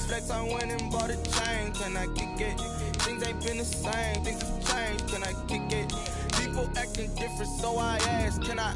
flex, I went and bought a chain. Can I kick it? Things ain't been the same. Things have changed. Can I kick it? People acting different, so I asked, can I?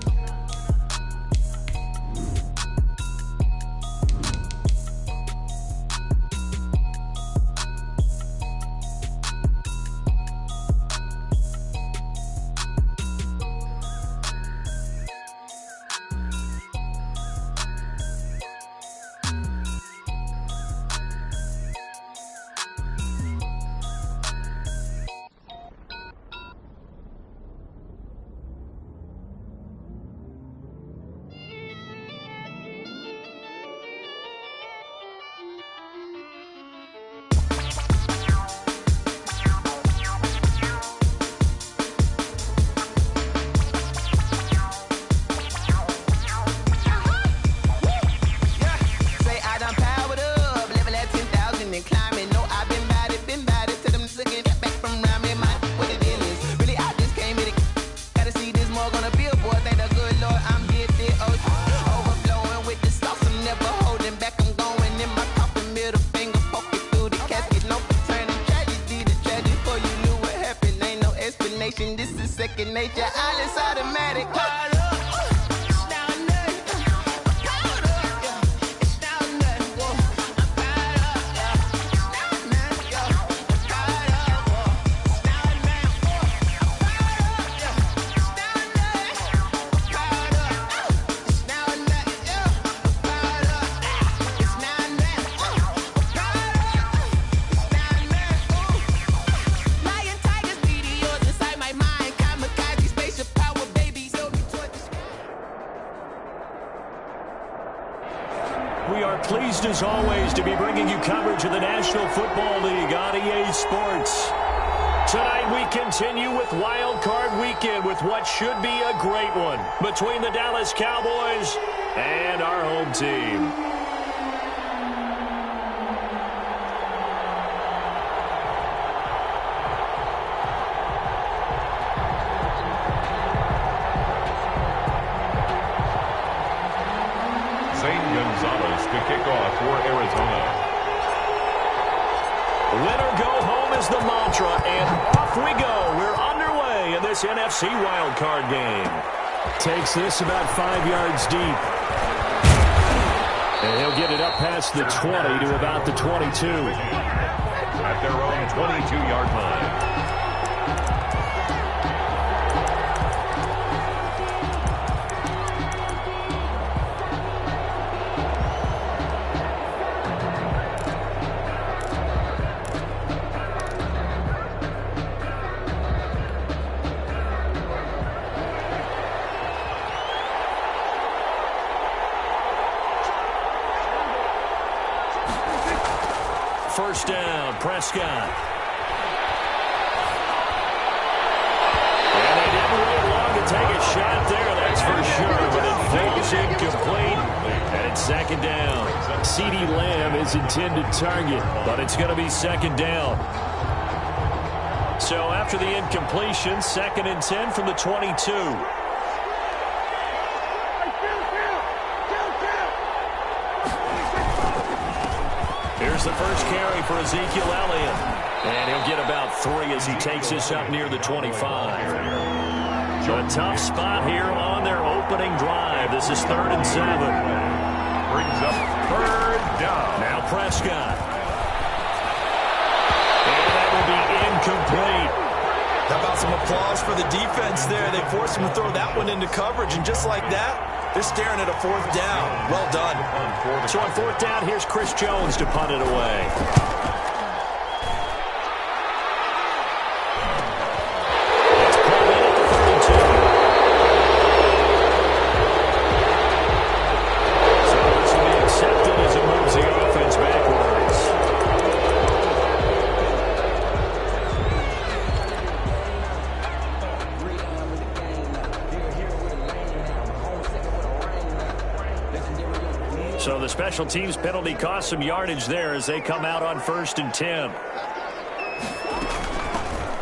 This is second nature, all is automatic. We are pleased, as always, to be bringing you coverage of the National Football League on EA Sports. Tonight, we continue with Wild Card Weekend with what should be a great one between the Dallas Cowboys and our home team. To kick off for Arizona. Win or go home is the mantra, and off we go. We're underway in this NFC wildcard game. Takes this about 5 yards deep. And he'll get it up past the 20 to about the 22. At their own 22-yard line. First down, Prescott. And they didn't wait long to take a shot there, that's for sure. But it falls incomplete, and it's second down. CeeDee Lamb is intended target, but it's going to be second down. So after the incompletion, 2nd and 10 from the 22. Here's the first carry for Ezekiel Elliott. And he'll get about 3 as he takes this up near the 25. So a tough spot here on their opening drive. This is 3rd and 7. Brings up 3rd down. Now Prescott. And that will be incomplete. How about some applause for the defense there? They forced him to throw that one into coverage, and just like that, they're staring at a 4th down. Well done. So on 4th down, here's Chris Jones to punt it away. It's pulled in at the 32. So this will be accepted as it moves the offense backwards. So the special teams penalty cost some yardage there as they come out on 1st and 10.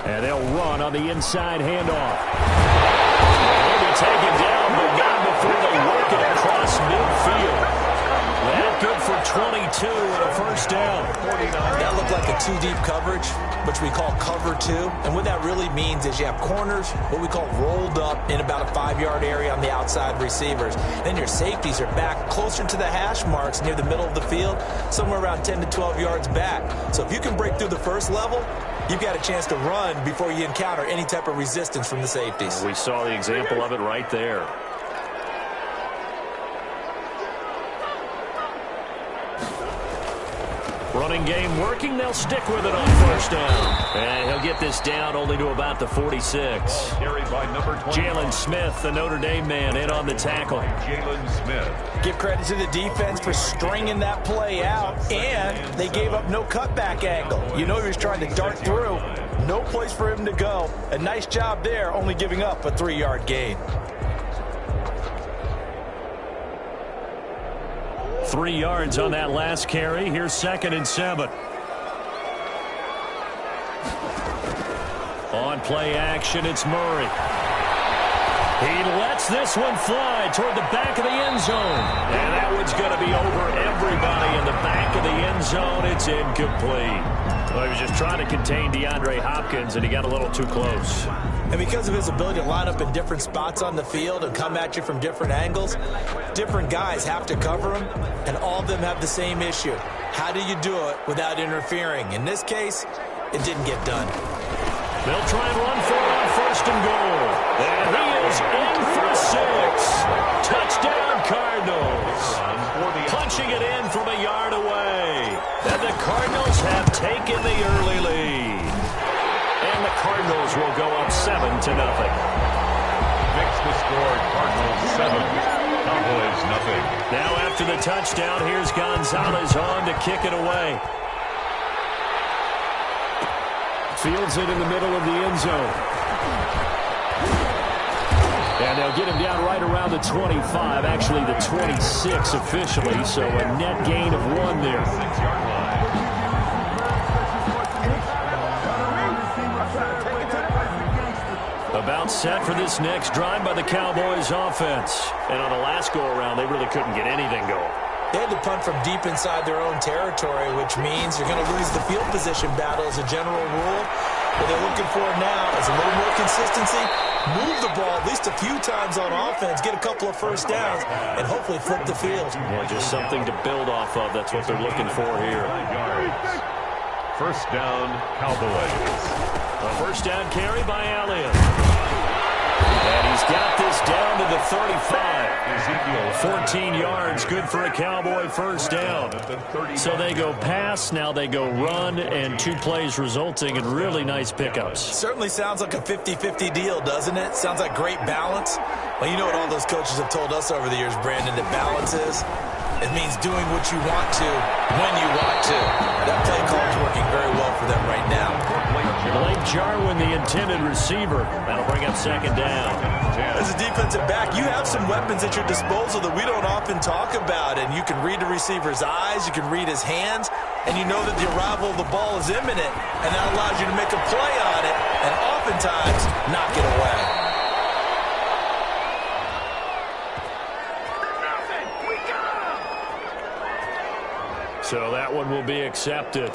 And they'll run on the inside handoff. They'll be taken down, but not before they work it across midfield. That good for 22 and a first down. That looked like a two-deep coverage, which we call cover two. And what that really means is you have corners, what we call rolled up in about a 5-yard area on the outside receivers. Then your safeties are back closer to the hash marks near the middle of the field, somewhere around 10 to 12 yards back. So if you can break through the first level, you've got a chance to run before you encounter any type of resistance from the safeties. We saw the example of it right there. Running game working. They'll stick with it on first down. And he'll get this down only to about the 46. Carried by number 20. Jalen Smith, the Notre Dame man, in on the tackle. Jalen Smith. Give credit to the defense for stringing that play out, and they gave up no cutback angle. You know he was trying to dart through. No place for him to go. A nice job there, only giving up a 3-yard gain. 3 yards on that last carry. Here's 2nd and 7. On play action, it's Murray. He lets this one fly toward the back of the end zone. And that one's going to be over everybody in the back of the end zone. It's incomplete. Well, he was just trying to contain DeAndre Hopkins, and he got a little too close. And because of his ability to line up in different spots on the field and come at you from different angles, different guys have to cover him, and all of them have the same issue. How do you do it without interfering? In this case, it didn't get done. They'll try and run for it on 1st and goal. And he is in for 6. Touchdown, Cardinals. Punching it in from a yard away. And the Cardinals have taken the early lead. And the Cardinals will go up 7-0. Makes the score Cardinals 7, Cowboys nothing. Now after the touchdown, here's Gonzalez on to kick it away. Fields it in the middle of the end zone. And they'll get him down right around the 25, actually the 26 officially, so a net gain of 1 there. 6-yard line. About set for this next drive by the Cowboys offense. And on the last go-around, they really couldn't get anything going. They had to punt from deep inside their own territory, which means you're going to lose the field position battle as a general rule. What they're looking for now is a little more consistency, move the ball at least a few times on offense, get a couple of first downs, and hopefully flip the field. Yeah, just something to build off of. That's what they're looking for here. 5 yards. First down, Cowboys. A first down carry by Elliott. And he's got this down to the 35. 14 yards, good for a Cowboy first down. So they go pass, now they go run, and 2 plays resulting in really nice pickups. Certainly sounds like a 50-50 deal, doesn't it? Sounds like great balance. Well, you know what all those coaches have told us over the years, Brandon, that balance is? It means doing what you want to, when you want to. That play call is working very well for them right now. Blake Jarwin, the intended receiver. That'll bring up 2nd down. As a defensive back, you have some weapons at your disposal that we don't often talk about. And you can read the receiver's eyes, you can read his hands, and you know that the arrival of the ball is imminent. And that allows you to make a play on it and oftentimes knock it away. So that one will be accepted.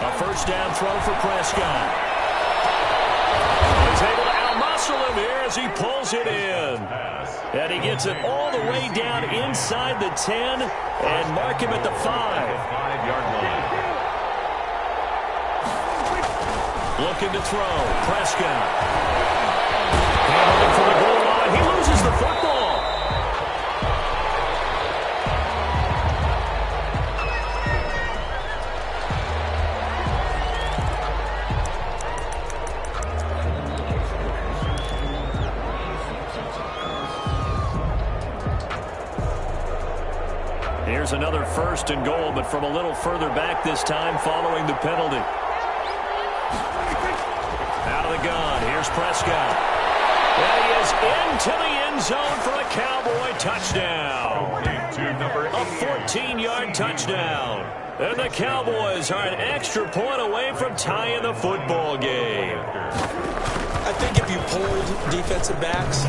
A first down throw for Prescott. He's able to out-muscle him here as he pulls it in. And he gets it all the way down inside the 10 and mark him at the 5. 5-yard line. Looking to throw. Prescott. Handling for the goal line. He loses the football. Here's another 1st and goal, but from a little further back this time following the penalty. Out of the gun. Here's Prescott. And he is into the end zone for a Cowboy touchdown. A 14-yard touchdown. And the Cowboys are an extra point away from tying the football game. I think if you polled defensive backs,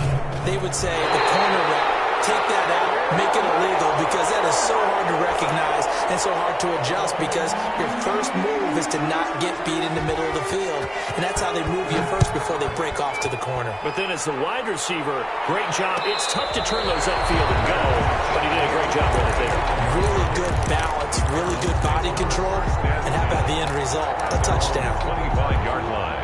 they would say the corner route, take that out, make it illegal, because that is so hard to recognize and so hard to adjust, because your first move is to not get beat in the middle of the field. And that's how they move you first before they break off to the corner. But then as the wide receiver, great job. It's tough to turn those upfield and go, but he did a great job right there. Really good balance, really good body control, and how about the end result? A touchdown. 25-yard line.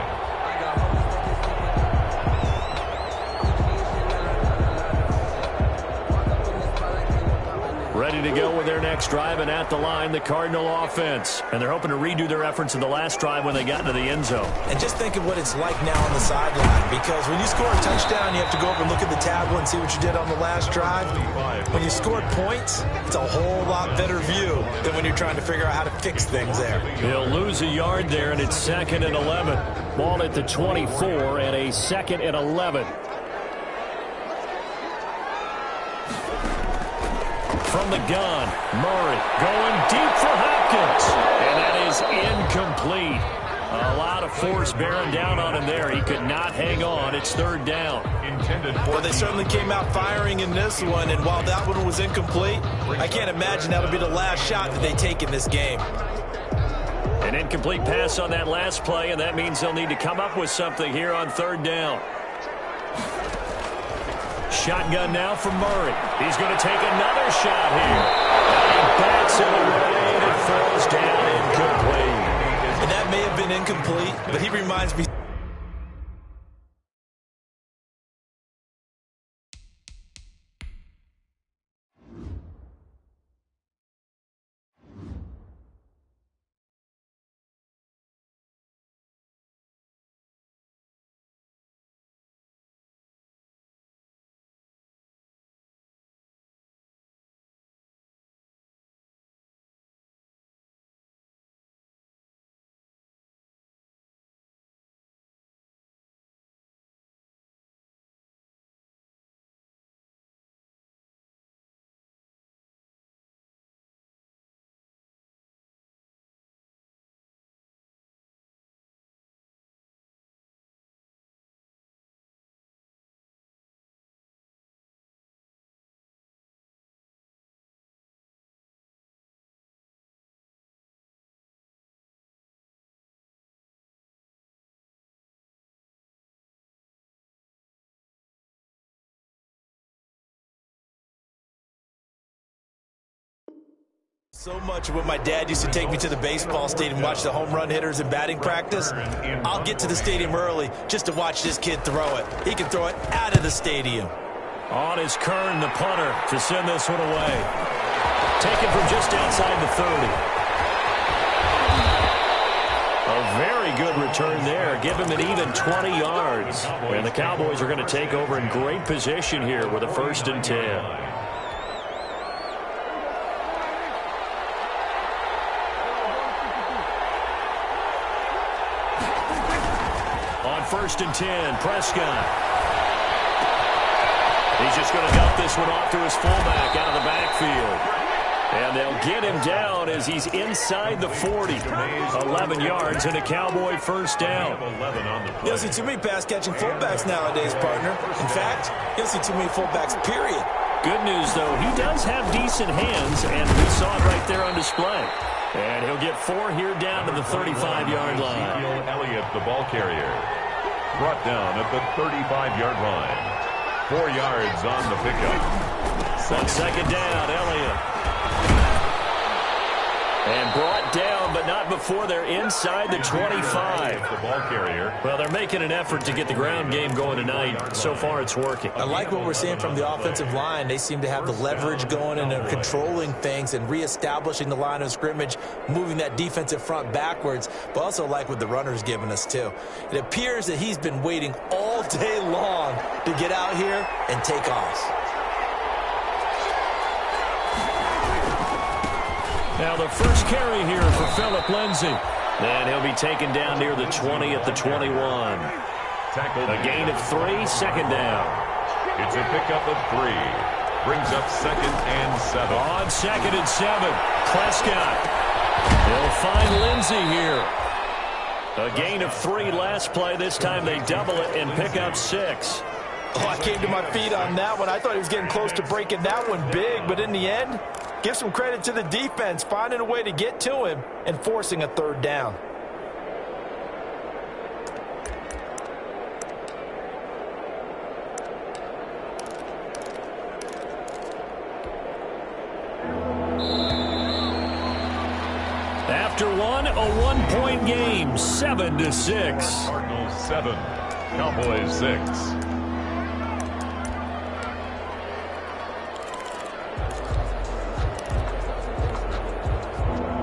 Ready to go with their next drive, and at the line, the Cardinal offense. And they're hoping to redo their efforts in the last drive when they got into the end zone. And just think of what it's like now on the sideline, because when you score a touchdown, you have to go over and look at the tablet and see what you did on the last drive. When you scored points, it's a whole lot better view than when you're trying to figure out how to fix things there. He'll lose a yard there, and it's 2nd and 11. Ball at the 24 and a 2nd and 11. From the gun, Murray going deep for Hopkins. And that is incomplete. A lot of force bearing down on him there. He could not hang on. It's 3rd down. Well, they certainly came out firing in this one, and while that one was incomplete, I can't imagine that'll be the last shot that they take in this game. An incomplete pass on that last play, and that means they'll need to come up with something here on 3rd down. Shotgun now from Murray. He's going to take another shot here. And he backs it away, and it falls down incomplete. And that may have been incomplete, but he reminds me. So much of what my dad used to take me to the baseball stadium, watch the home run hitters in batting practice. I'll get to the stadium early just to watch this kid throw it. He can throw it out of the stadium. On is Kern, the punter, to send this one away. Taken from just outside the 30. A very good return there. Give him an even 20 yards. And the Cowboys are going to take over in great position here with a 1st and 10. On 1st and 10, Prescott. He's just going to dump this one off to his fullback out of the backfield. And they'll get him down as he's inside the 40. 11 yards and a Cowboy 1st down. You don't see too many pass-catching fullbacks nowadays, partner. In fact, you don't see too many fullbacks, period. Good news, though, he does have decent hands, and we saw it right there on display. And he'll get 4 here down to the 35-yard line. Elliott, the ball carrier, brought down at the 35-yard line. 4 yards on the pickup. On 2nd down, Elliott. And brought down, but not before they're inside the 25. The ball carrier. Well, they're making an effort to get the ground game going tonight. So far, it's working. I like what we're seeing from the offensive line. They seem to have the leverage going, and they're controlling things and reestablishing the line of scrimmage, moving that defensive front backwards, but also like what the runner's giving us, too. It appears that he's been waiting all day long to get out here and take off. Now the first carry here for Phillip Lindsay. And he'll be taken down near the 20 at the 21. A gain of 3, 2nd down. It's a pickup of 3. Brings up 2nd and 7. On 2nd and 7, Prescott. They'll find Lindsey here. A gain of 3 last play. This time they double it and pick up 6. Oh, I came to my feet on that one. I thought he was getting close to breaking that one big, but in the end, give some credit to the defense, finding a way to get to him and forcing a 3rd down. After one, a 1-point game, 7-6. Cardinals 7, Cowboys 6.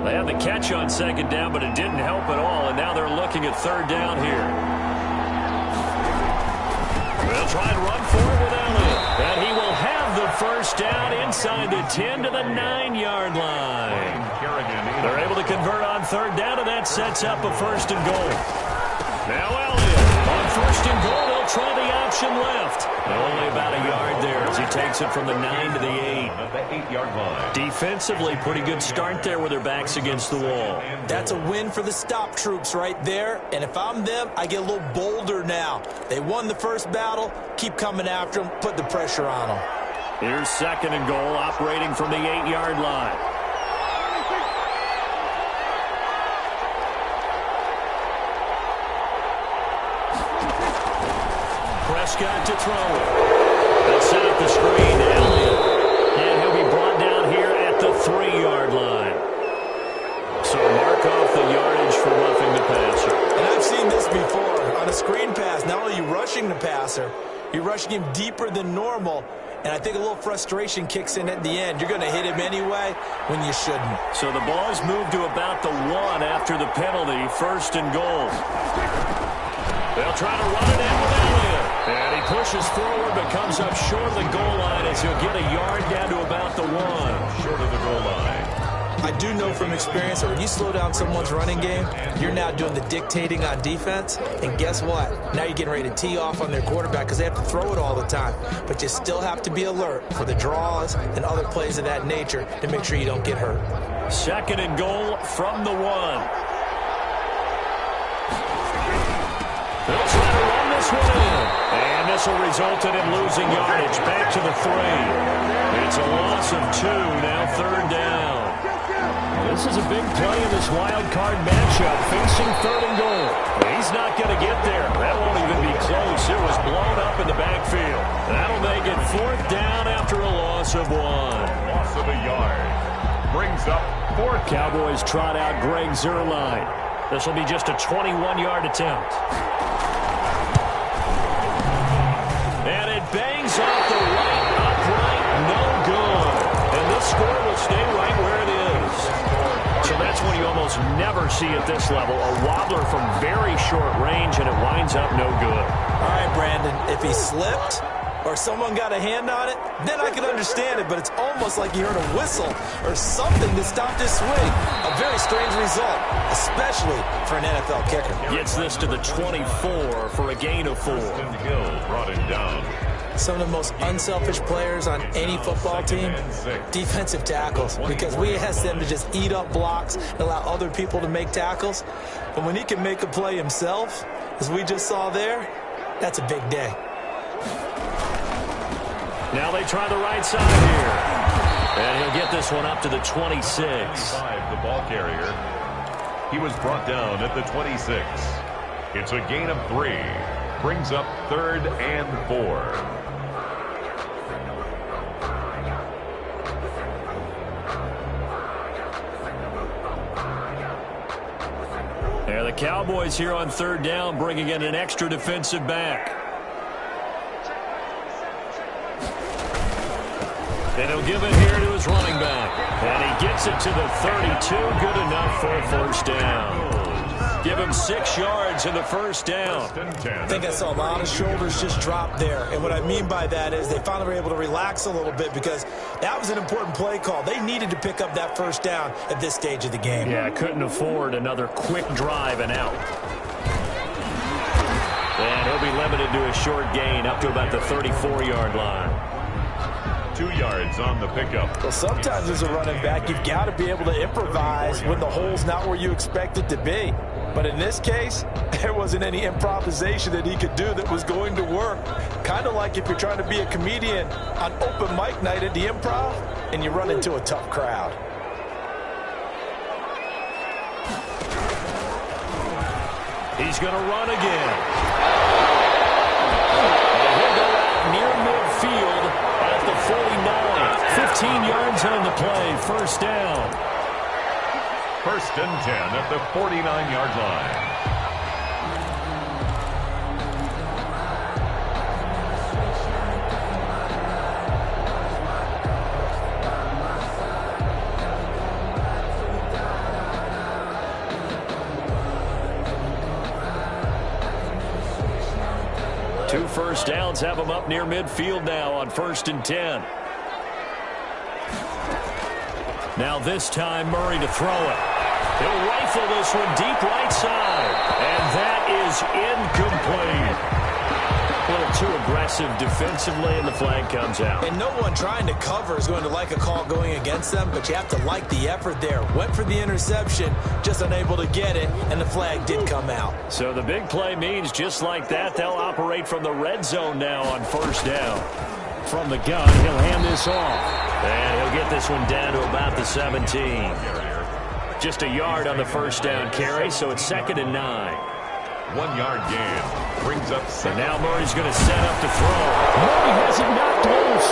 They had the catch on 2nd down, but it didn't help at all, and now they're looking at 3rd down here. They'll try and run forward with Elliott, and he will have the 1st down inside the 10 to the 9-yard line. They're able to convert on 3rd down, and that sets up a 1st and goal. Now Elliott on 1st and goal. They'll try the option left. Only about a yard there as he takes it from the 9 to the 8. At the 8-yard line. Defensively, pretty good start there with their backs against the wall. That's a win for the stop troops right there. And if I'm them, I get a little bolder now. They won the first battle. Keep coming after them. Put the pressure on them. Here's 2nd and goal, operating from the 8-yard line. Prescott to throw. They'll set up the screen to Elliott. And he'll be brought down here at the 3-yard line. So mark off the yardage for roughing the passer. And I've seen this before. On a screen pass, not only are you rushing the passer, you're rushing him deeper than normal. And I think a little frustration kicks in at the end. You're going to hit him anyway when you shouldn't. So the ball's moved to about the 1 after the penalty. 1st and goal. They'll try to run it in with Elliott. And he pushes forward but comes up short of the goal line as he'll get a yard down to about the 1. Short of the goal line. I do know from experience that when you slow down someone's running game, you're now doing the dictating on defense. And guess what? Now you're getting ready to tee off on their quarterback because they have to throw it all the time. But you still have to be alert for the draws and other plays of that nature to make sure you don't get hurt. 2nd and goal from the 1. They'll try to run this one in. And this will result in him losing yardage back to the 3. It's a loss of 2, now 3rd down. This is a big play in this wild card matchup, facing 3rd and goal. He's not going to get there. That won't even be close. It was blown up in the backfield. That'll make it 4th down after a loss of 1. Loss of a yard. Brings up 4th. Cowboys trot out Greg Zuerlein. This will be just a 21-yard attempt. And it bangs off the right upright. No good. And this score will stay right where it is. So that's when you almost never see at this level a wobbler from very short range, and it winds up no good. All right, Brandon, if he slipped or someone got a hand on it, then I can understand it, but it's almost like he heard a whistle or something that stopped his swing. A very strange result, especially for an NFL kicker. Gets this to the 24 for a gain of 4. Hill brought him down. Some of the most unselfish players on any football team, defensive tackles, because we ask them to just eat up blocks and allow other people to make tackles. But when he can make a play himself, as we just saw there, that's a big day. Now they try the right side here. And he'll get this one up to the 26. The ball carrier. He was brought down at the 26. It's a gain of 3. Brings up 3rd and 4. And the Cowboys here on 3rd down, bringing in an extra defensive back. And he'll give it here to his running back. And he gets it to the 32. Good enough for a 1st down. Give him 6 yards in the 1st down. I think I saw a lot of shoulders just drop there. And what I mean by that is they finally were able to relax a little bit because that was an important play call. They needed to pick up that 1st down at this stage of the game. Yeah, couldn't afford another quick drive and out. And He'll be limited to a short gain up to about the 34-yard line. 2 yards on the pickup. Well, sometimes as a running back, you've got to be able to improvise when the hole's not where you expect it to be. But in this case, there wasn't any improvisation that he could do that was going to work. Kind of like if you're trying to be a comedian on open mic night at the Improv and you run into a tough crowd. He's going to run again. And he'll go out near midfield at the 49. 15 yards on the play. First down. First and 10 at the 49-yard line. Two first downs have him up near midfield now on first and 10. Now this time Murray to throw it. He'll rifle this one deep right side. And that is incomplete. A little too aggressive defensively, and the flag comes out. And no one trying to cover is going to like a call going against them, but you have to like the effort there. Went for the interception, just unable to get it, and the flag did come out. So the big play means just like that, they'll operate from the red zone now on first down. From the gun, he'll hand this off. And he'll get this one down to about the 17. Just a yard on the first down carry, so it's 2nd and 9. 1 yard gain. Brings up second. And now Murray's going to set up to throw. Murray has it knocked loose.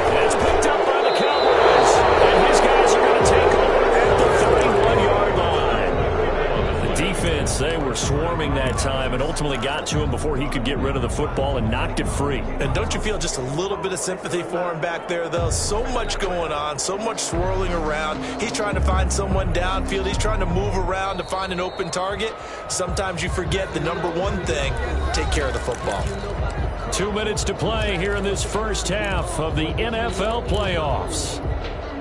And it's picked up by the Cowboys. And his guys are going to take over at the 31-yard line. The defense, they were swarming that time and ultimately got to him before he could get rid of the football and knocked it free. And don't you feel just a little bit of sympathy for him back there, though? So much going on, so much swirling around. He's trying to find someone downfield. He's trying to move around to find an open target. Sometimes you forget the number one thing, take care of the football. 2 minutes to play here in this first half of the NFL playoffs.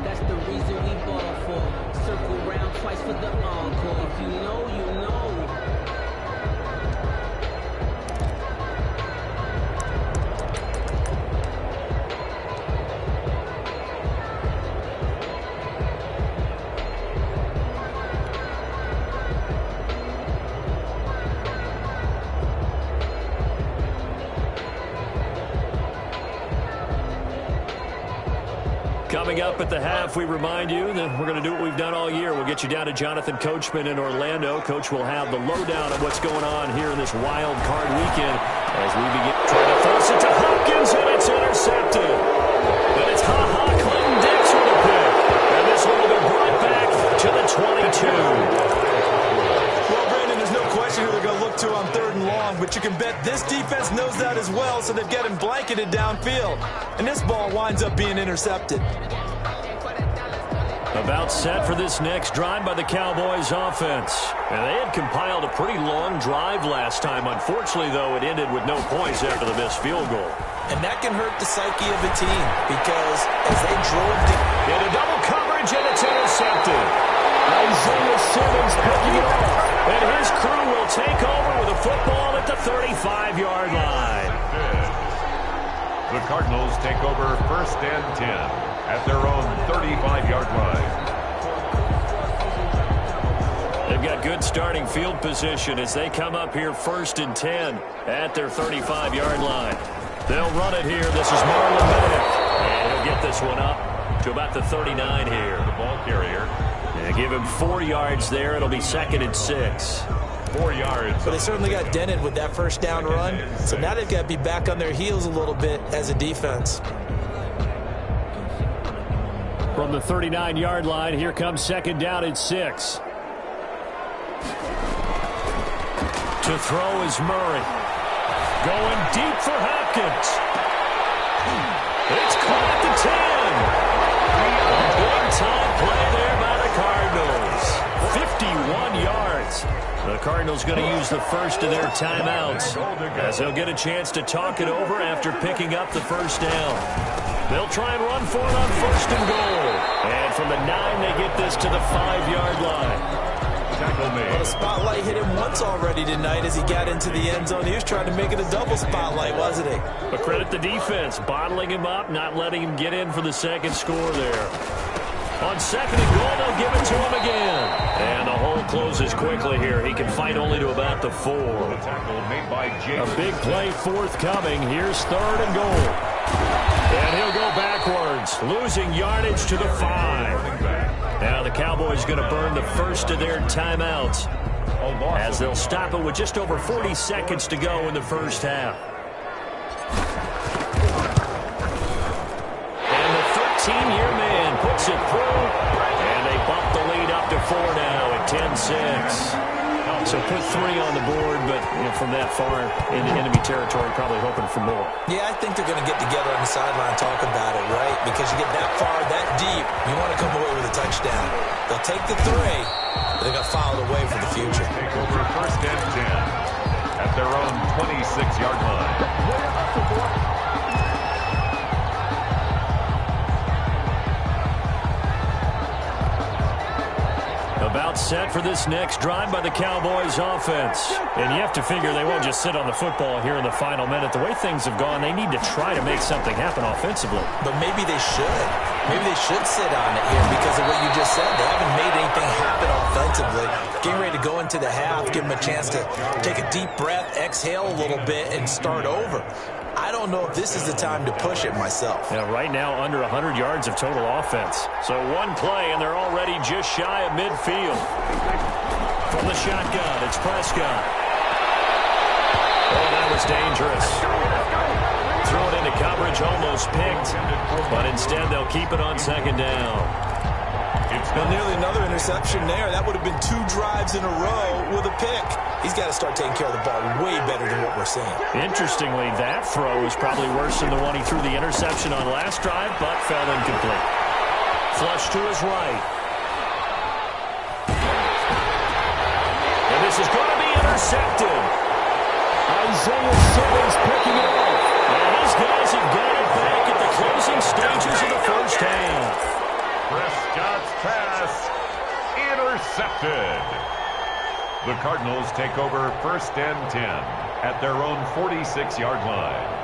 That's the reason we ball for. Circle round twice for the encore. If you know, you know. Coming up at the half, we remind you that we're going to do what we've done all year. We'll get you down to Jonathan Coachman in Orlando. Coach will have the lowdown of what's going on here in this wild card weekend as we begin trying to force it to Hopkins, and it's intercepted. And it's Clinton Dix with a pick. And this one will be brought back to the 22. Well, Brandon, there's no question who they're going to look to on 3rd and long, but you can bet this defense knows that as well, so they've got him blanketed downfield. And this ball winds up being intercepted. About set for this next drive by the Cowboys offense. And they had compiled a pretty long drive last time. Unfortunately, though, it ended with no points after the missed field goal. And that can hurt the psyche of a team because as they drove into double coverage, and it's intercepted. Isaiah Simmons picking it off. And his crew will take over with a football at the 35-yard line. The Cardinals take over first and 10 at their own 35-yard line. They've got good starting field position as they come up here first and 10 at their 35-yard line. They'll run it here. This is Marlon Mack. And he'll get this one up to about the 39 here. The ball carrier. And give him 4 yards there. It'll be 2nd and 6. 4 yards. But they certainly got dented with that first down run. So now they've got to be back on their heels a little bit as a defense. From the 39-yard line, here comes 2nd down and 6. To throw is Murray. Going deep for Hopkins. It's caught at the 10. A big-time play there by the Cardinals. 51 yards. The Cardinals going to use the first of their timeouts as they'll get a chance to talk it over after picking up the first down. They'll try and run for it on 1st and goal. And from the 9, they get this to the 5-yard line. tackle Well, made. the spotlight hit him once already tonight as he got into the end zone. He was trying to make it a double spotlight, wasn't he? But credit the defense, bottling him up, not letting him get in for the second score there. On second and goal, they'll give it to him again. And the hole closes quickly here. He can fight only to about the 4. The tackle made by James. A big play forthcoming. Here's third and goal. And he'll go backwards, losing yardage to the 5. Now the Cowboys going to burn the first of their timeouts as they'll stop it with just over 40 seconds to go in the first half. And the 13-year man puts it through, and they bump the lead up to 4 now at 10-6. So put 3 on the board, but from that far into enemy territory, probably hoping for more. Yeah, I think they're going to get together on the sideline and talk about it, right? Because you get that far, that deep, you want to come away with a touchdown. They'll take the 3, but they're going to file it away for the future. Take over first and 10 at their own 26-yard line. About set for this next drive by the Cowboys offense. And you have to figure they won't just sit on the football here in the final minute. The way things have gone, they need to try to make something happen offensively. But maybe they should. Maybe they should sit on it here because of what you just said. They haven't made anything happen offensively. Getting ready to go into the half, give them a chance to take a deep breath, exhale a little bit, and start over. I don't know if this is the time to push it myself. Yeah, right now under 100 yards of total offense. So one play, and they're already just shy of midfield. From the shotgun, it's Prescott. Oh, that was dangerous. Throw it into coverage, almost picked. But instead, they'll keep it on second down. Well, nearly another interception there. That would have been 2 drives in a row with a pick. He's got to start taking care of the ball way better than what we're seeing. Interestingly, that throw was probably worse than the one he threw the interception on last drive, but fell incomplete. Flush to his right. And this is going to be intercepted. Isaiah Simmons picking it off. And these guys have got it back at the closing stages of the first half. Prescott's pass intercepted. The Cardinals take over first and 10 at their own 46-yard line.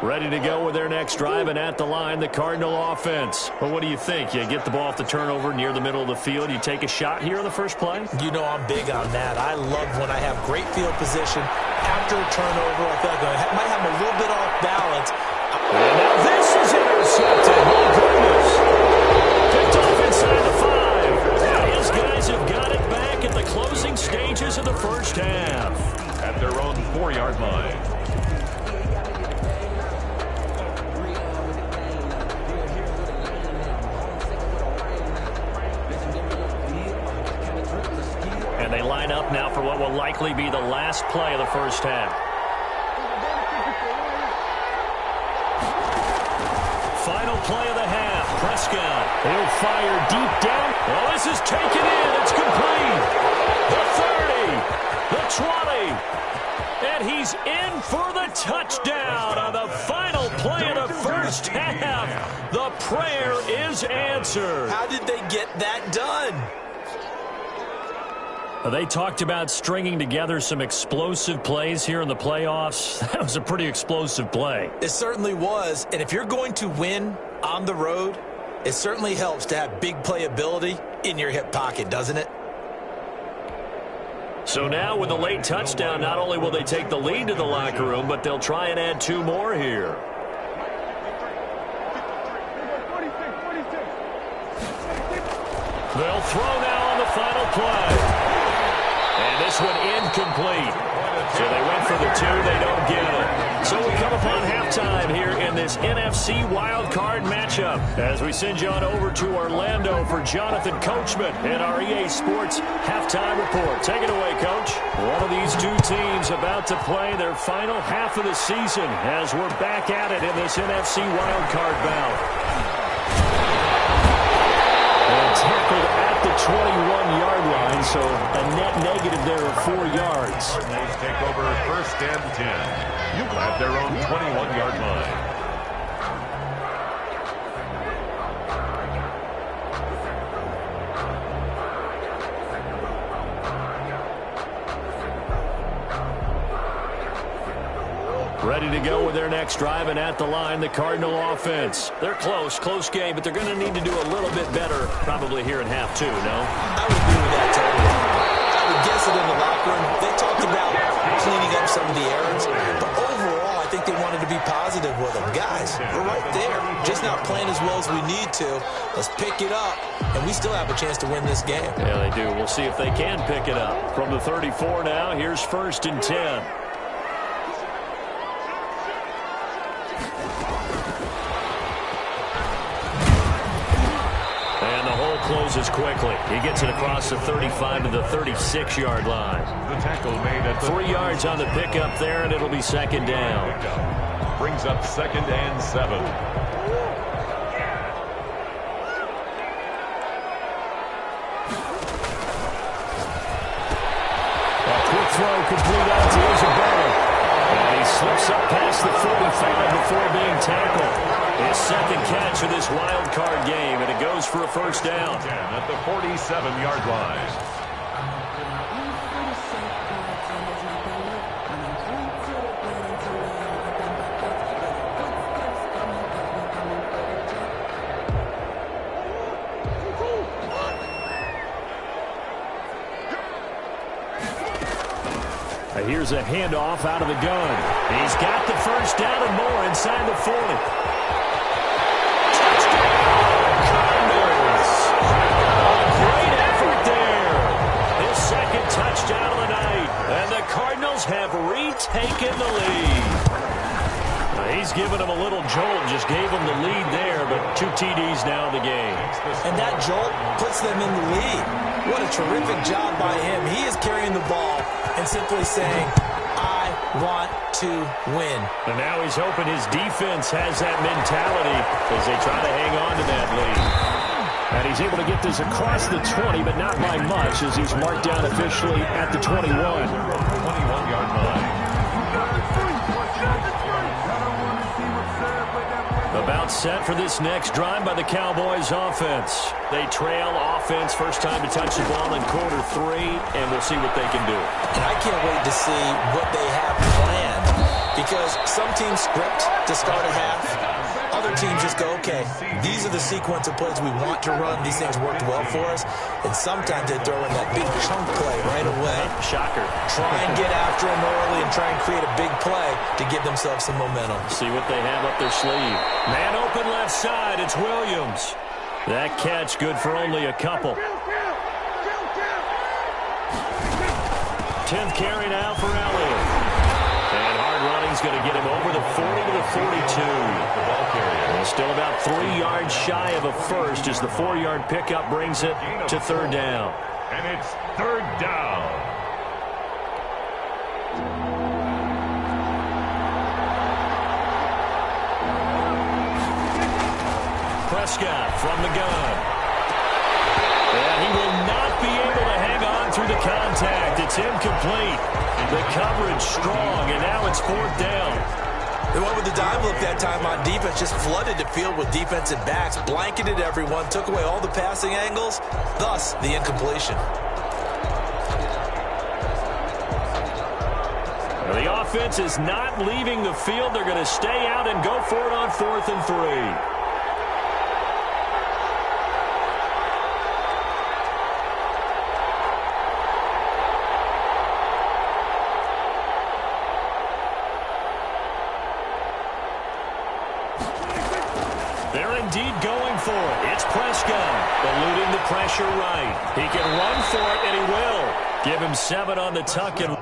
Ready to go with their next drive, and at the line, the Cardinal offense. Well, what do you think? You get the ball off the turnover near the middle of the field. You take a shot here on the first play? You know I'm big on that. I love when I have great field position. After a turnover, I feel like I might have a little bit off balance. And now this is intercepted. Oh, goodness. Picked off inside the 5. And his guys have got it back at the closing stages of the first half. At their own 4-yard line. And they line up now for what will likely be the last play of the first half. Final play of the half. Prescott. He'll fire deep down. Well, this is taken in. It's complete. The 30. The 20. And he's in for the touchdown on the final play of the first half. The prayer is answered. How did they get that done? They talked about stringing together some explosive plays here in the playoffs. That was a pretty explosive play. It certainly was. And if you're going to win on the road, it certainly helps to have big playability in your hip pocket, doesn't it? So now with the late touchdown, not only will they take the lead to the locker room, but they'll try and add 2 more here. They'll throw now on the final play. And this one incomplete. So they went for the 2, they don't get it. So we come upon halftime here in this NFC wildcard matchup as we send you on over to Orlando for Jonathan Coachman in our EA Sports halftime report. Take it away, Coach. One of these 2 teams about to play their final half of the season as we're back at it in this NFC wildcard bout. And tackled at the 21-yard line. line, so a net negative there of 4 yards. Cardinals take over 1st and 10. At their own 21-yard line. Ready to go with their next drive, and at the line, the Cardinal offense. They're close game, but they're going to need to do a little bit better probably here in half 2, no? I would agree with that totally. I would guess it in the locker room. They talked about cleaning up some of the errors, but overall, I think they wanted to be positive with them. Guys, we're right there. Just not playing as well as we need to. Let's pick it up, and we still have a chance to win this game. Yeah, they do. We'll see if they can pick it up. From the 34 now, here's 1st and 10. Closes quickly. He gets it across the 35 to the 36-yard line. The tackle made at 3 yards on the pickup there, and it'll be 2nd down. Brings up 2nd and 7. A quick throw complete out to Isabella. And he slips up past the 45 before being tackled. His 2nd catch of this wild card game, and it goes for a 1st down. At the 47-yard line. Here's a handoff out of the gun. He's got the 1st down and more inside the 40. Great effort there. His 2nd touchdown of the night. And the Cardinals have retaken the lead. He's given them a little jolt, just gave them the lead there, but 2 TDs now in the game. And that jolt puts them in the lead. What a terrific job by him. He is carrying the ball and simply saying, I want to win. And now he's hoping his defense has that mentality as they try to hang on to that lead. And he's able to get this across the 20, but not by much, as he's marked down officially at the 21. 21-yard line. About set for this next drive by the Cowboys offense. They trail offense, first time to touch the ball in quarter 3, and we'll see what they can do. And I can't wait to see what they have planned, because some teams script to start a half. Other teams just go, okay, these are the sequence of plays we want to run. These things worked well for us. And sometimes they throw in that big chunk play right away. Shocker. Try and get after them early and try and create a big play to give themselves some momentum. See what they have up their sleeve. Man open left side. It's Williams. That catch good for only a couple. 10th carry now for Elliott. And hard running's going to get him over the 40 to the 42. The ball carrier. And still about 3 yards shy of a 1st as the 4-yard pickup brings it to 3rd down. And it's 3rd down. Prescott from the gun. And he will not be able to hang on through the contact. It's incomplete. The coverage strong, and now it's 4th down. They went with the dime look that time on defense, just flooded the field with defensive backs, blanketed everyone, took away all the passing angles, thus the incompletion. The offense is not leaving the field. They're going to stay out and go for it on 4th and 3. They're indeed going for it. It's Prescott, eluding the pressure right. He can run for it, and he will. Give him 7 on the tuck and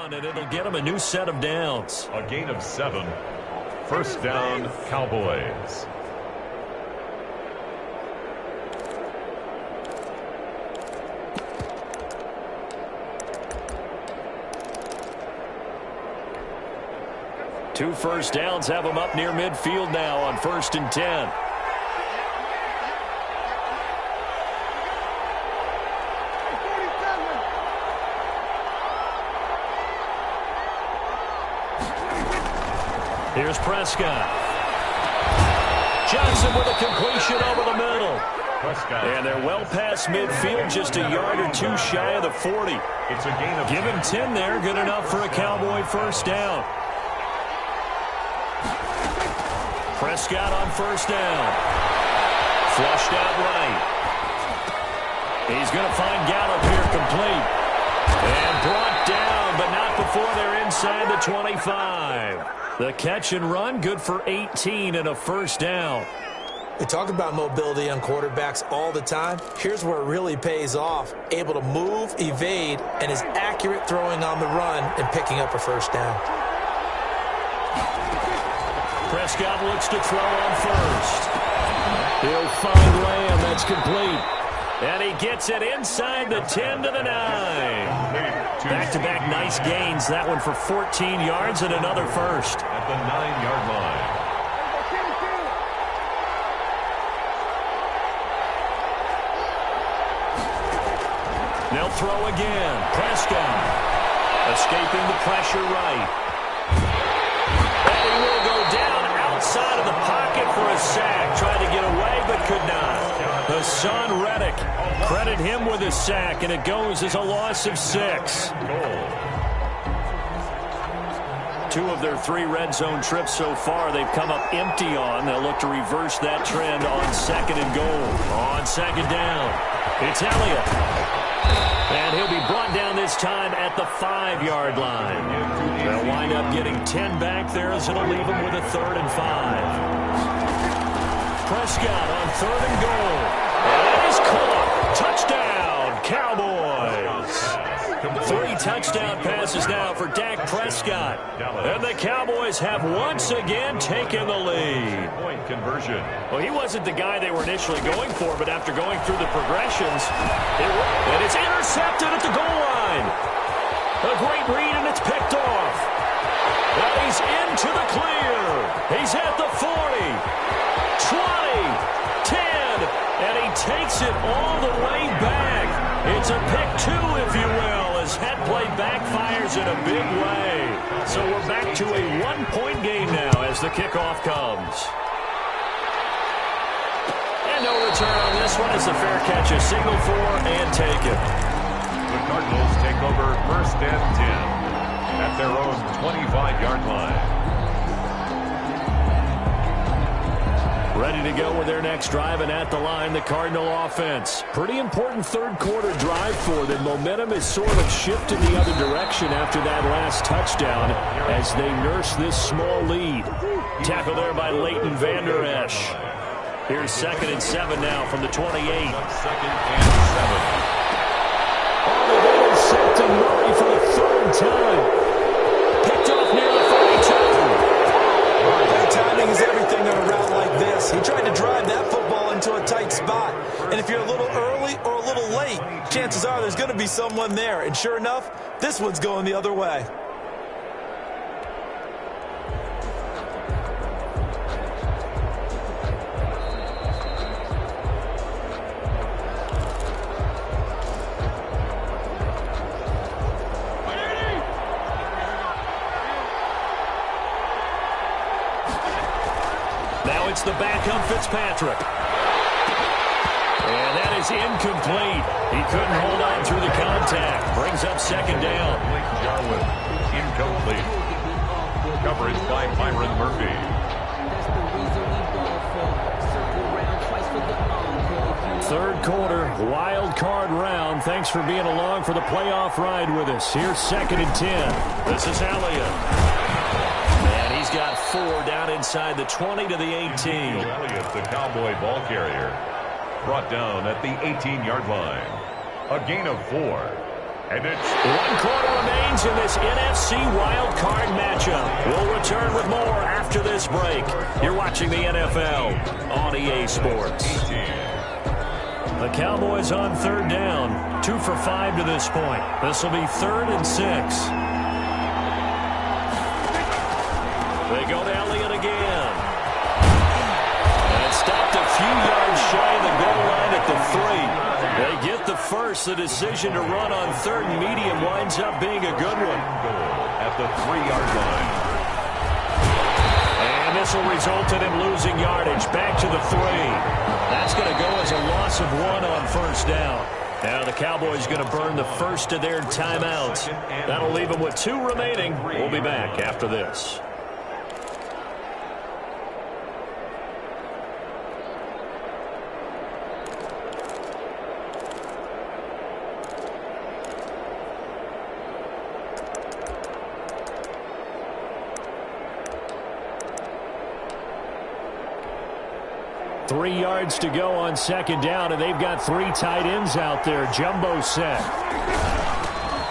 run, and it'll get them a new set of downs. A gain of 7. First down, Cowboys. Two first downs have them up near midfield now on 1st and 10. Here's Prescott. Johnson with a completion over the middle. Prescott. And they're well past midfield, just a yard or two shy of the 40. It's a gain of Give him 10 there, good enough for a Cowboy first down. Prescott on first down. Flushed out right. He's going to find Gallup here complete. And brought down, but not before they're inside the 25. The catch and run, good for 18 and a first down. We talk about mobility on quarterbacks all the time. Here's where it really pays off. Able to move, evade, and is accurate throwing on the run and picking up a first down. Prescott looks to throw on first. He'll find Lamb. That's complete. And he gets it inside the 10 to the 9. Back-to-back nice gains. That one for 14 yards and another first. At the 9-yard line. They'll throw again. Prescott escaping the pressure right. And he will go down outside of the pocket for a sack. Tried to get away but could not. Hassan Reddick, credit him with a sack, and it goes as a loss of 6. Two of their 3 red zone trips so far they've come up empty on. They'll look to reverse that trend on 2nd and goal. On 2nd down, it's Elliott. And he'll be brought down this time at the 5-yard line. They'll wind up getting 10 back there as it'll leave them with a 3rd and 5. Prescott on 3rd and goal. And he's caught. Touchdown, Cowboys. 3 touchdown passes now for Dak Prescott. And the Cowboys have once again taken the lead. Point conversion. Well, he wasn't the guy they were initially going for, but after going through the progressions, and it's intercepted at the goal line. A great read, and it's picked off. Now he's into the clear. He's at the 40, 20, 10, and he takes it all the way back. It's a pick 2, if you will, as head play backfires in a big way. So we're back to a 1-point game now as the kickoff comes. And no return on this one as the fair catch is signaled for and taken. The Cardinals take over 1st and 10 at their own 25-yard line. Ready to go with their next drive, and at the line, the Cardinal offense. Pretty important third-quarter drive for them. Momentum has sort of shifted the other direction after that last touchdown as they nurse this small lead. Tackle there by Leighton Vander Esch. Here's 2nd and 7 now from the 28. 2nd and 7. Oh, they've intercepted Murray for the 3rd time. Picked off near the 42. That timing is everything on a route like this. He tried to drive that football into a tight spot. And if you're a little early or a little late, chances are there's going to be someone there. And sure enough, this one's going the other way. It's the backup Fitzpatrick. And that is incomplete. He couldn't hold on through the contact. Brings up 2nd down. Jarwin, incomplete. Coverage by Byron Murphy. Third quarter, wild card round. Thanks for being along for the playoff ride with us. Here's 2nd and 10. This is Elliott. And he's got 4 down inside the 20 to the 18. Elliott, the Cowboy ball carrier, brought down at the 18-yard line. A gain of 4. And it's one quarter remains in this NFC wild card matchup. We'll return with more after this break. You're watching the NFL on EA Sports. The Cowboys on third down. 2 for 5 to this point. This will be 3rd and 6. They go to Elliott again. And it's stopped a few yards shy of the goal line at the 3. They get the first. The decision to run on 3rd and medium winds up being a good one. at the 3-yard line. And this will result in him losing yardage. Back to the 3. That's going to go as a loss of 1 on first down. Now the Cowboys going to burn the first of their timeouts. That'll leave them with 2 remaining. We'll be back after this. Three yards to go on second down, and they've got 3 tight ends out there. Jumbo set.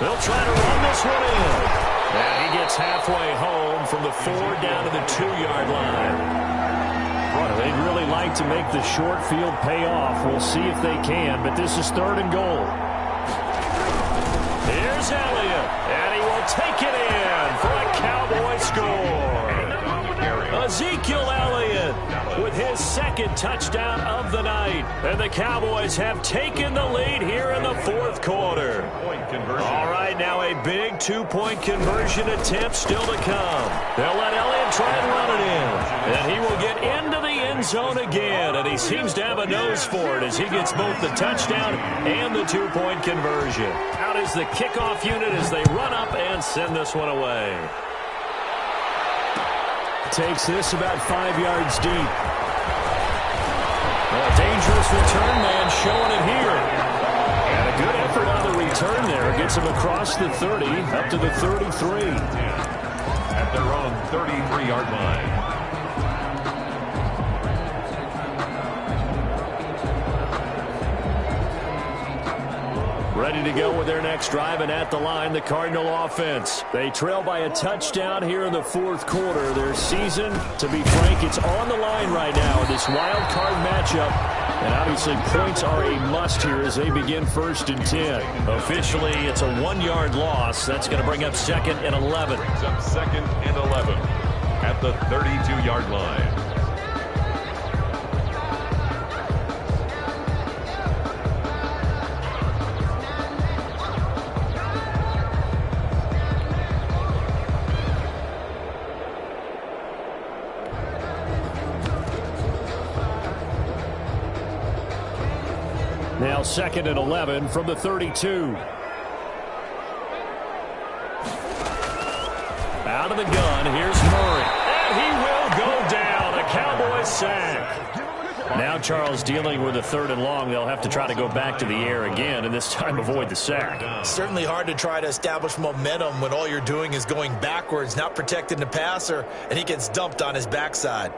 They'll try to run this one in. And he gets halfway home from the 4 down to the 2-yard line. Well, they'd really like to make the short field pay off. We'll see if they can, but this is 3rd and goal. Here's Elliott, and he will take it in for a Cowboy score. Ezekiel Elliott with his 2nd touchdown of the night. And the Cowboys have taken the lead here in the 4th quarter. All right, now a big 2-point conversion attempt still to come. They'll let Elliott try and run it in. And he will get into the end zone again. And he seems to have a nose for it as he gets both the touchdown and the 2-point conversion. Out is the kickoff unit as they run up and send this one away. Takes this about 5 yards deep. A dangerous return man showing it here. And a good effort on the return there. Gets him across the 30 up to the 33. At their own 33-yard line. Ready to go with their next drive, and at the line, the Cardinal offense. They trail by a touchdown here in the 4th quarter. Their season, to be frank, it's on the line right now in this wild card matchup. And obviously points are a must here as they begin 1st and 10. Officially, it's a 1-yard loss. That's going to bring up 2nd and 11. Brings up 2nd and 11 at the 32-yard line. Now 2nd and 11 from the 32. Out of the gun, here's Murray. And he will go down. A Cowboys sack. Now Charles dealing with a 3rd and long. They'll have to try to go back to the air again and this time avoid the sack. Certainly hard to try to establish momentum when all you're doing is going backwards, not protecting the passer, and he gets dumped on his backside.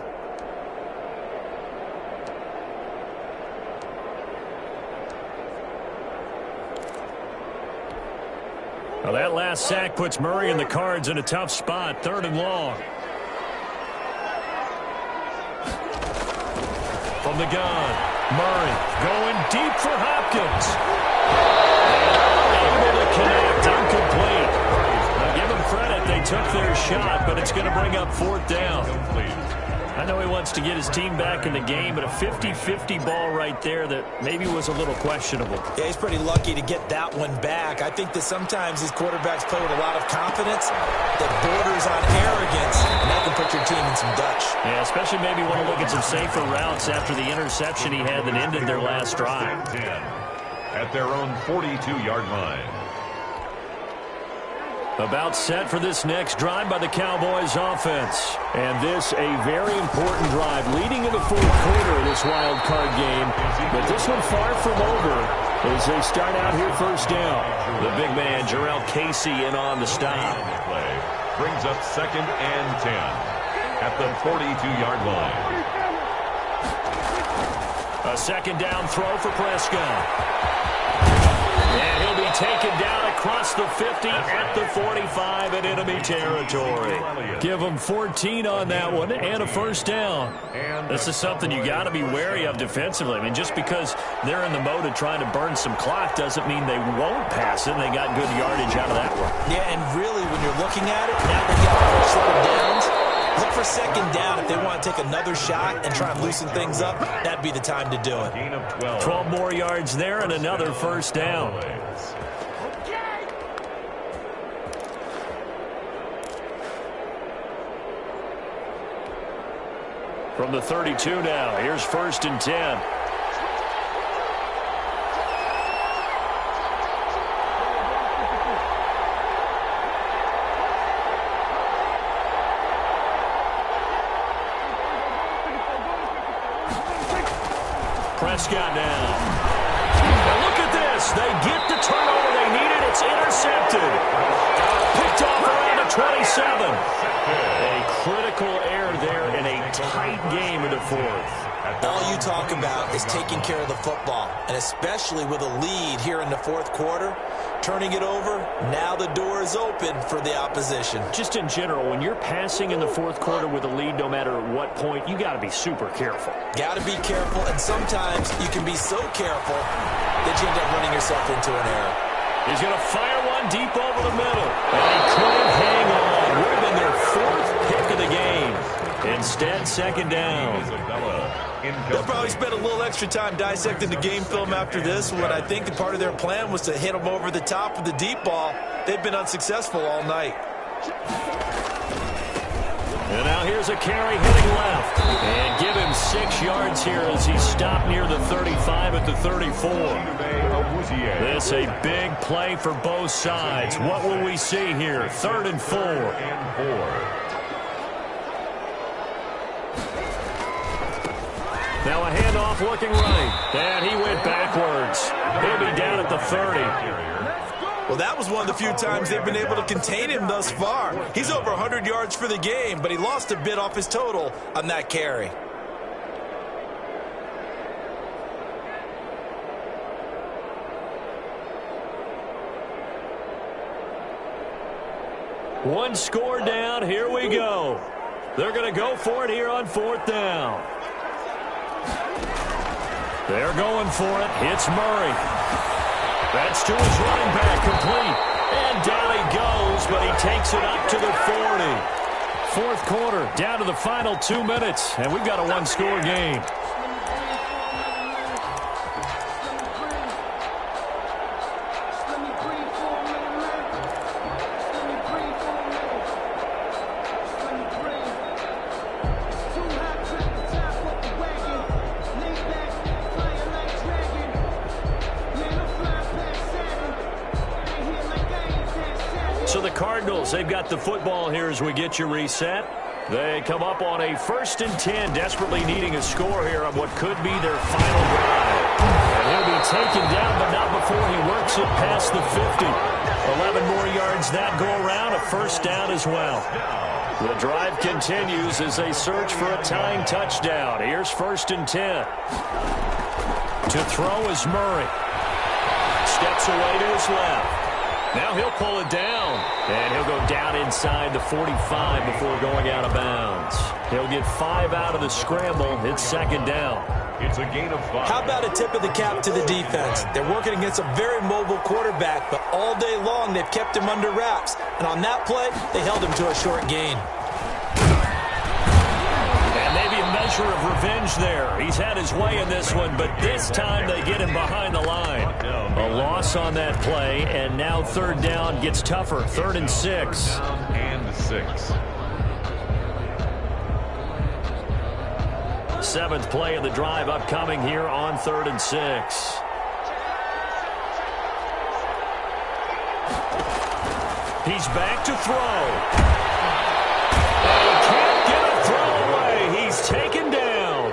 Well, that last sack puts Murray and the Cards in a tough spot. 3rd and long. From the gun, Murray going deep for Hopkins. And able to connect, incomplete. Now give them credit, they took their shot, but it's going to bring up 4th down. I know he wants to get his team back in the game, but a 50-50 ball right there that maybe was a little questionable. Yeah, he's pretty lucky to get that one back. I think that sometimes these quarterbacks play with a lot of confidence that borders on arrogance, and that can put your team in some Dutch. Yeah, especially maybe want to look at some safer routes after the interception he had that ended their last drive. At their own 42-yard line. About set for this next drive by the Cowboys offense. And this a very important drive leading in the 4th quarter of this wild card game. But this one far from over as they start out here 1st down. The big man, Jarrell Casey, in on the stop. Play brings up 2nd and 10 at the 42-yard line. A 2nd down throw for Prescott. And he'll be taken down across across the 50 at the 45 in enemy territory. Give them 14 on that one and a first down. This is something you got to be wary of defensively. I mean, just because they're in the mode of trying to burn some clock doesn't mean they won't pass it, and they got good yardage out of that one. Yeah, and really, when you're looking at it, now they got four triple downs. Look for second down if they want to take another shot and try and loosen things up. That'd be the time to do it. 12 more yards there and another first down. From the 32 now, here's 1st and 10. Prescott now. Now look at this. They get the turnover they needed. It's intercepted. Picked off around the 27. A critical error there in a tight game in the fourth. All you talk about is taking care of the football, and especially with a lead here in the fourth quarter, turning it over, now the door is open for the opposition. Just in general, when you're passing in the fourth quarter with a lead, no matter what point, you got to be super careful. Got to be careful, and sometimes you can be so careful that you end up running yourself into an error. He's going to fire one deep over the middle. And he couldn't hang on. Would have been their fourth pick of the game. Instead, second down. They'll probably spend a little extra time dissecting the game film after this, when I think the part of their plan was to hit them over the top with the deep ball. They've been unsuccessful all night. And now here's a carry hitting left. And give him 6 yards here as he stopped near the 35 at the 34. This a big play for both sides. What will we see here? 3rd and 4. Now a handoff looking right. And he went backwards. He'll be down at the 30. Well, that was one of the few times they've been able to contain him thus far. He's over 100 yards for the game, but he lost a bit off his total on that carry. One score down. Here we go. They're going to go for it here on 4th down. They're going for it. It's Murray. That's to his running back, complete. And down he goes, but he takes it up to the 40. Fourth quarter, down to the final 2 minutes, and we've got a one-score game. So the Cardinals, they've got the football here as we get you reset. They come up on a 1st and 10, desperately needing a score here on what could be their final drive. And he'll be taken down, but not before he works it past the 50. 11 more yards that go around, a first down as well. The drive continues as they search for a tying touchdown. Here's 1st and 10. To throw is Murray. Steps away to his left. Now he'll pull it down, and he'll go down inside the 45 before going out of bounds. He'll get 5 out of the scramble. It's 2nd down. It's a gain of 5. How about a tip of the cap to the defense? They're working against a very mobile quarterback, but all day long they've kept him under wraps. And on that play, they held him to a short gain. And maybe a measure of revenge there. He's had his way in this one, but this time they get him behind the line. A loss on that play, and now 3rd down gets tougher. 3rd and 6. And 6. 7th play of the drive upcoming here on 3rd and 6. He's back to throw. And he can't get a throw away. He's taken down.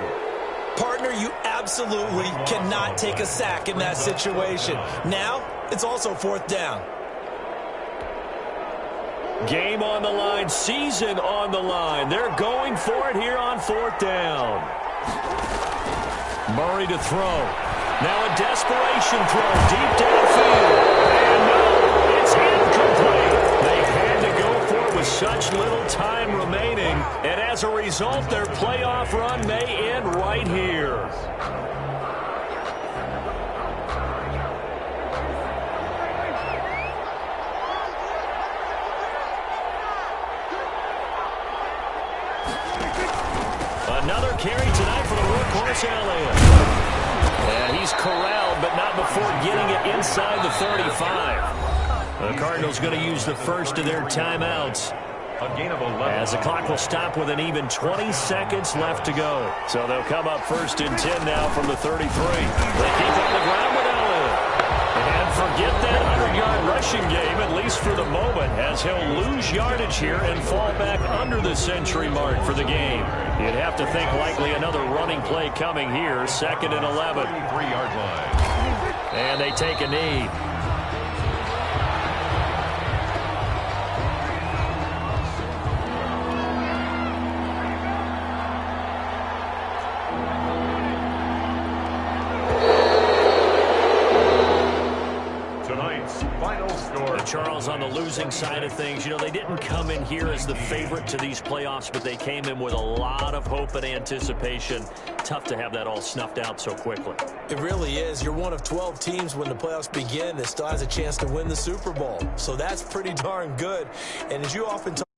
Partner, you absolutely cannot take a sack in that situation. Now, it's also 4th down. Game on the line, season on the line. They're going for it here on 4th down. Murray to throw. Now a desperation throw deep downfield. And no, it's in. And as a result, their playoff run may end right here. Another carry tonight for the workhorse, Elliott. And he's corralled, but not before getting it inside the 35. The Cardinals going to use the first of their timeouts. A gain of 11. As the clock will stop with an even 20 seconds left to go. So they'll come up 1st and 10 now from the 33. They keep on the ground with Elliott. And forget that 100-yard rushing game, at least for the moment, as he'll lose yardage here and fall back under the century mark for the game. You'd have to think likely another running play coming here, 2nd and 11. 33-yard line. And they take a knee. Charles, on the losing side of things, you know, they didn't come in here as the favorite to these playoffs, but they came in with a lot of hope and anticipation. Tough to have that all snuffed out so quickly. It really is. You're one of 12 teams when the playoffs begin that still has a chance to win the Super Bowl. So that's pretty darn good. And as you often talk